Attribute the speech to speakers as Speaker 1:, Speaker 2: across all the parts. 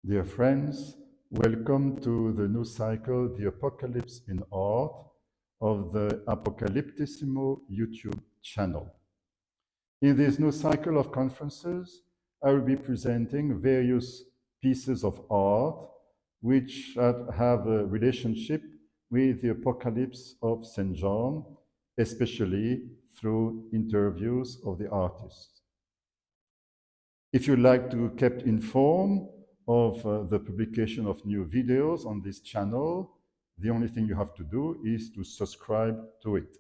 Speaker 1: Dear friends, welcome to the new cycle, The Apocalypse in Art, of the Apocalyptissimo YouTube channel. In this new cycle of conferences, I will be presenting various pieces of art which have a relationship with the Apocalypse of St. John, especially through interviews of the artists. If you'd like to be kept informed of the publication of new videos on this channel, the only thing you have to do is to subscribe to it.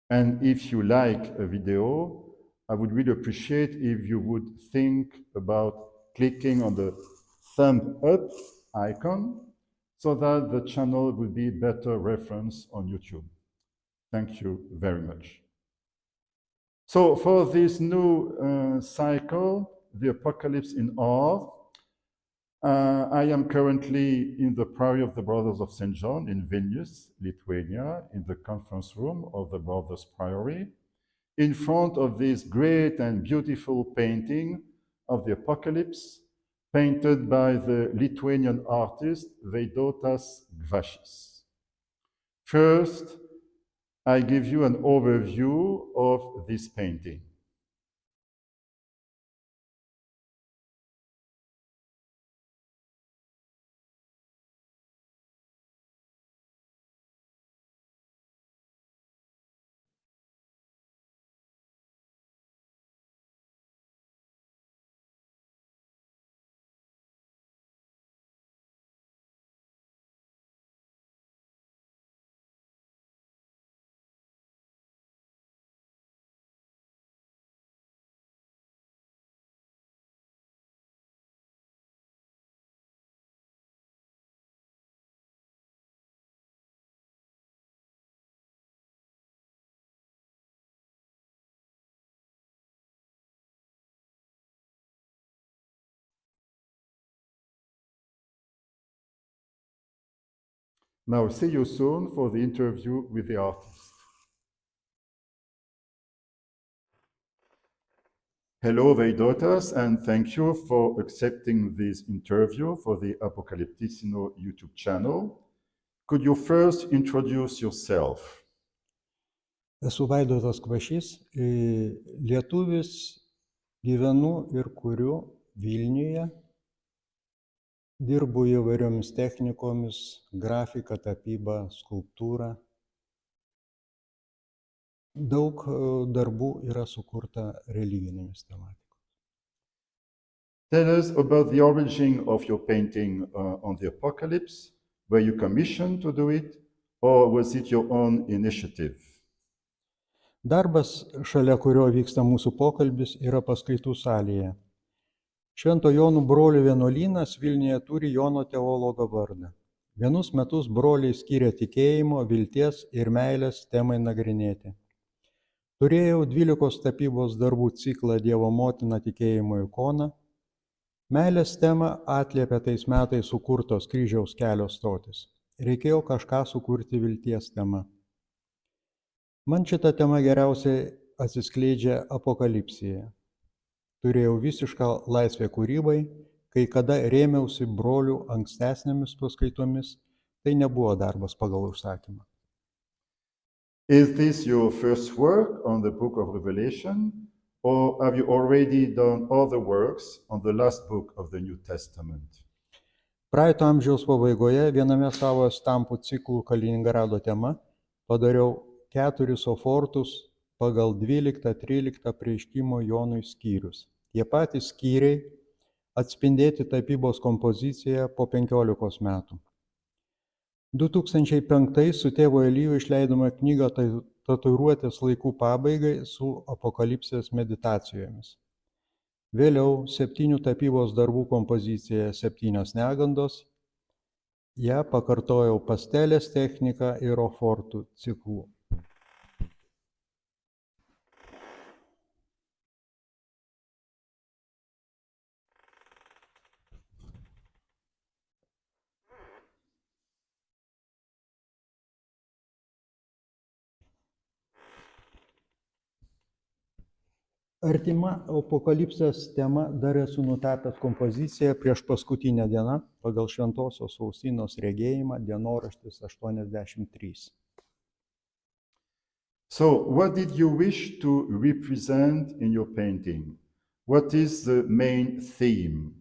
Speaker 1: And if you like a video, I would really appreciate if you would think about clicking on the thumb up icon so that the channel will be better reference on YouTube. Thank you very much. So for this new cycle, The Apocalypse in Art, I am currently in the Priory of the Brothers of St. John in Vilnius, Lithuania, in the conference room of the Brothers Priory, in front of this great and beautiful painting of the Apocalypse, painted by the Lithuanian artist Vaidotas Gvashis. First, I give you an overview of this painting. Now, see you soon for the interview with the artist. Hello, Vaidotas, and thank you for accepting this interview for the Apocalyptissimo YouTube channel. Could you first introduce yourself?
Speaker 2: Esu Vaidotas Kvašys, lietuvis, gyvenu ir kuriu Vilniuje, dirbu įvairiomis technikomis, grafika, tapyba, skulptūra. Daug darbų yra sukurta religinėmis tematikos.
Speaker 1: Tell us about the origin of your painting on the Apocalypse. Were you commissioned to do it, or was it your own initiative?
Speaker 2: Darbas, šalia kurio vyksta mūsų pokalbis, yra paskaitų salėje. Švento Jonų brolių vienuolynas Vilniuje turi Jono teologo vardą. Vienus metus broliai skyrė tikėjimo, vilties ir meilės temai nagrinėti. Turėjau 12 tapybos darbų ciklą Dievo motina tikėjimo ikona. Meilės temą atliepia tais metais sukurtos kryžiaus kelio stotis. Reikėjo kažką sukurti vilties tema. Man šita tema geriausiai atsiskleidžia Apokalipsėje. Turėjau visišką laisvę kūrybai, kai kada rėmiausi brolių ankstesnėmis paskaitomis, tai nebuvo darbas pagal užsakymą.
Speaker 1: Is this your first work on the book of Revelation, or have you already done other works on the last book of the New Testament?
Speaker 2: Praeito amžiaus pabaigoje viename savo stampų ciklų Kaliningrado tema padariau 4 ofortus pagal 12-13 apreiškimo Jonui skyrius. Tie patys skyriai atspindėti tapybos kompoziciją po 15 metų. 2005 su tėvu Eliju išleidome knygą Tatuiruotės laikų pabaigai su Apokalipsės meditacijomis. Vėliau 7 tapybos darbų kompozicija 7 negandos. Ja pakartojau pastelės techniką ir ofortų ciklų. Artima apokalipsės tema dar esu nutapęs kompoziciją prieš paskutinę dieną pagal Šventosios Faustinos regėjimą dienoraštis 83.
Speaker 1: So, what did you wish to represent in your painting? What is the main theme?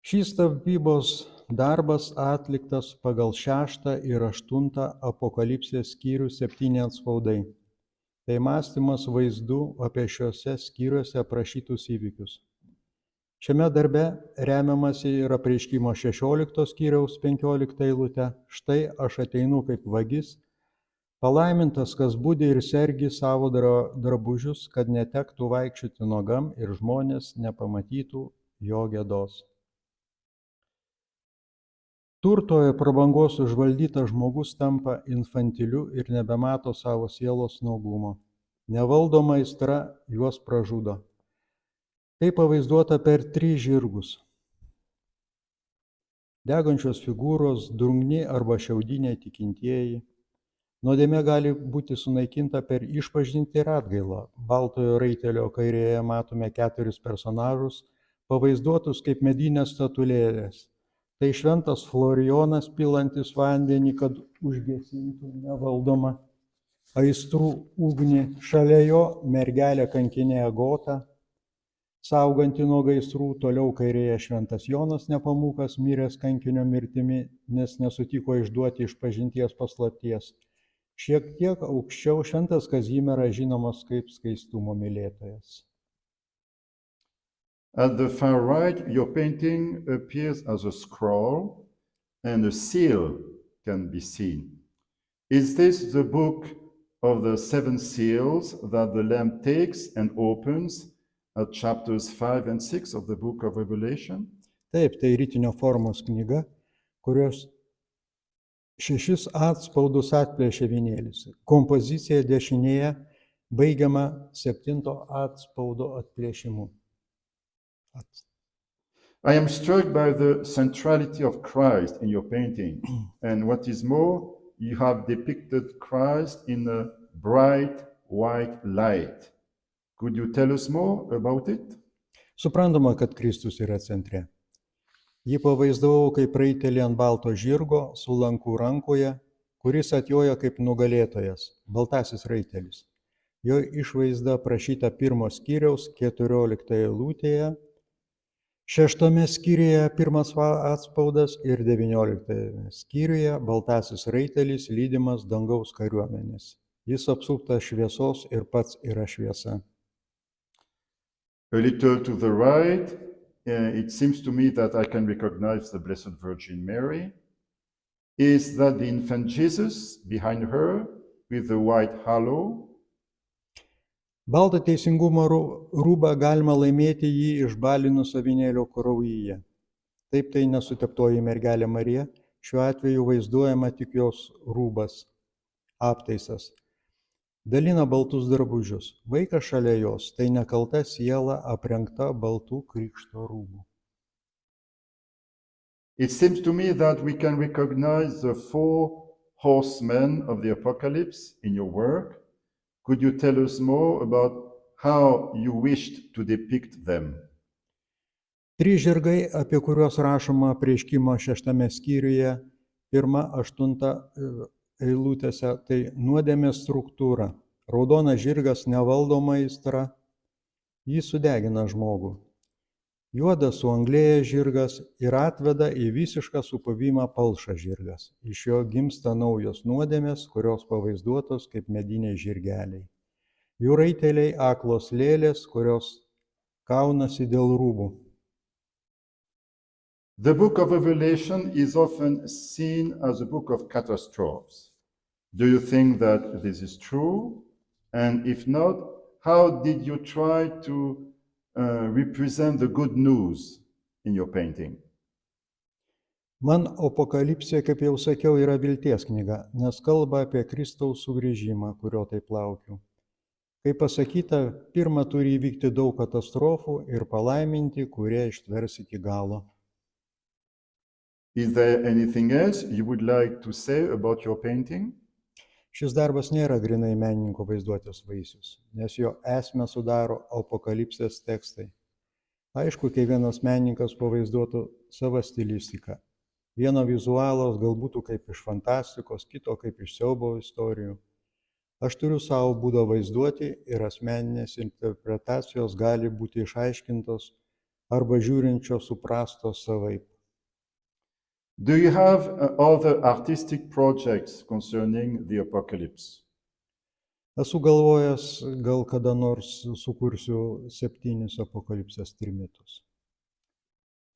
Speaker 2: Šis tapybos darbas atliktas pagal 6 ir 8 apokalipsės skyrių 7 atspaudai. Tai mąstymas vaizdų apie šiuose skyriuose aprašytus įvykius. Šiame darbe remiamasi ir apreiškimo 16 skyriaus 15 eilutė. Štai aš ateinu kaip vagis, palaimintas, kas budi ir sergi savo drabužius, kad netektų vaikščioti nuogam ir žmonės nepamatytų jo gėdos. Turto ir prabangos užvaldytas žmogus tampa infantiliu ir nebemato savo sielos nuogumo. Nevaldoma aistra juos pražudo. Tai pavaizduota per 3 žirgus. Degančios figūros, drungni arba šiaudiniai tikintieji. Nuodėmė gali būti sunaikinta per išpažintį ir atgailą. Baltojo raitelio kairėje matome 4 personažus, pavaizduotus kaip medinės statulėlės. Tai šventas Florijonas pilantis vandenį, kad užgesintų nevaldomą aistrų ugnį. Šalia jo mergelė kankinė Agota, sauganti nuo gaisrų. Toliau kairėje šventas Jonas Nepamukas, miręs kankinio mirtimi, nes nesutiko išduoti išpažinties paslapties. Šiek tiek aukščiau šventas Kazimieras, žinomas kaip skaistumo mylėtojas.
Speaker 1: At the far right, your painting appears as a scroll and a seal can be seen. Is this the book of the 7 seals that the Lamb takes and opens at chapters 5 and 6 of the book of Revelation?
Speaker 2: Taip, tai rytinio formos knyga, kurios 6 atspaudus atplėšė avinėlis. Kompozicija dešinėje baigiama 7 atspaudo atplėšimu.
Speaker 1: I am struck by the centrality of Christ in your painting. And what is more, you have depicted Christ in a bright white light. Could you tell us more about it?
Speaker 2: Suprantama, kad Kristus yra centre. Jį pavaizdavau kaip raitelį ant balto žirgo su lanku rankoje, kuris atjoja kaip nugalėtojas, baltasis raitelis. Jo išvaizda aprašyta 1 skyriaus 14 eilutėje, 6 skyriuje 1 atspaudas ir 19 skyriuje baltasis raitelis lydimas dangaus kariuomenės. Jis apsuptas šviesos ir pats yra šviesa.
Speaker 1: A little to the right, it seems to me that I can recognize the Blessed Virgin Mary. Is that the infant Jesus behind her with the white halo?
Speaker 2: Baltą teisingumo rūbą galima laimėti jį išbalinus avinėlio kraują. Taip, tai nesuteptoji mergelė Marija, šiuo atveju vaizduojama tik jos rūbas, aptaisas. Dalina baltus drabužius. Vaikas šalia jos, tai nekalta siela aprengta baltų krikšto rūbų.
Speaker 1: It seems to me that we can recognize the 4 horsemen of the Apocalypse in your work. Could you tell us more about how you wished to depict them?
Speaker 2: 3 žirgai, apie kuriuos rašoma apreiškimo 6 skyriuje, 1-8 eilutėse, tai nuodėmės struktūra. Raudonas žirgas nevaldoma aistra, jį sudegina žmogų. Juodas suanglėjęs žirgas ir atveda į visišką supuvimą palšas žirgas. Iš jo gimsta naujos nuodėmės, kurios pavaizduotos kaip mediniai žirgeliai. Jų raiteliai aklos lėlės, kurios kaunasi dėl rūbų.
Speaker 1: The book of Revelation is often seen as a book of catastrophes. Do you think that this is true? And if not, how did you try to represent the good news in your painting?
Speaker 2: Man Apokalipsė, kaip jau sakiau, yra vilties knyga, nes kalba apie Kristaus sugrįžimą, kurio taip laukiu. Kaip pasakyta, pirma turi įvykti daug katastrofų ir palaiminti, kurie ištvers iki galo.
Speaker 1: Is there anything else you would like to say about your painting?
Speaker 2: Šis darbas nėra grinai menininko vaizduotės vaisius, nes jo esmę sudaro apokalipsės tekstai. Aišku, kiekvienas menininkas pavaizduotų savo stilistiką. Vieno vizualas galbūt kaip iš fantastikos, kito kaip iš siaubo istorijų. Aš turiu savo būdą vaizduoti ir asmeninės interpretacijos gali būti išaiškintos arba žiūrinčios suprastos savaip.
Speaker 1: Do you have other artistic projects concerning the apocalypse?
Speaker 2: Esu galvojęs, gal kada nors sukursiu 7 apokalipsės trimitus.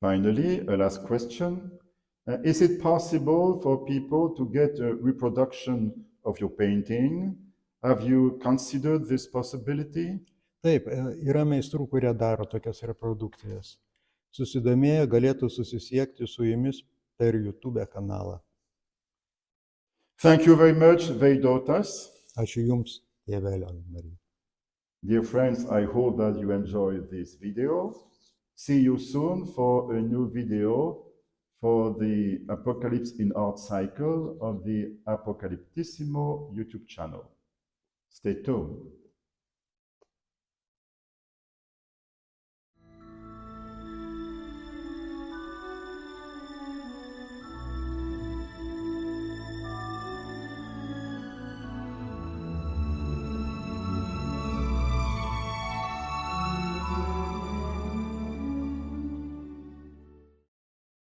Speaker 1: Finally, a last question. Is it possible for people to get a reproduction of your painting? Have you considered this possibility?
Speaker 2: Taip, yra meistrų, kurie daro tokias reprodukcijas. Susidomėję galėtų susisiekti su jumis per YouTube kanalą.
Speaker 1: Thank you very much, Vaidotas.
Speaker 2: Ačiū Jums, Tėve Leonardai.
Speaker 1: Dear friends, I hope that you enjoyed this video. See you soon for a new video for the Apocalypse in Art cycle of the Apocalyptissimo YouTube channel. Stay tuned.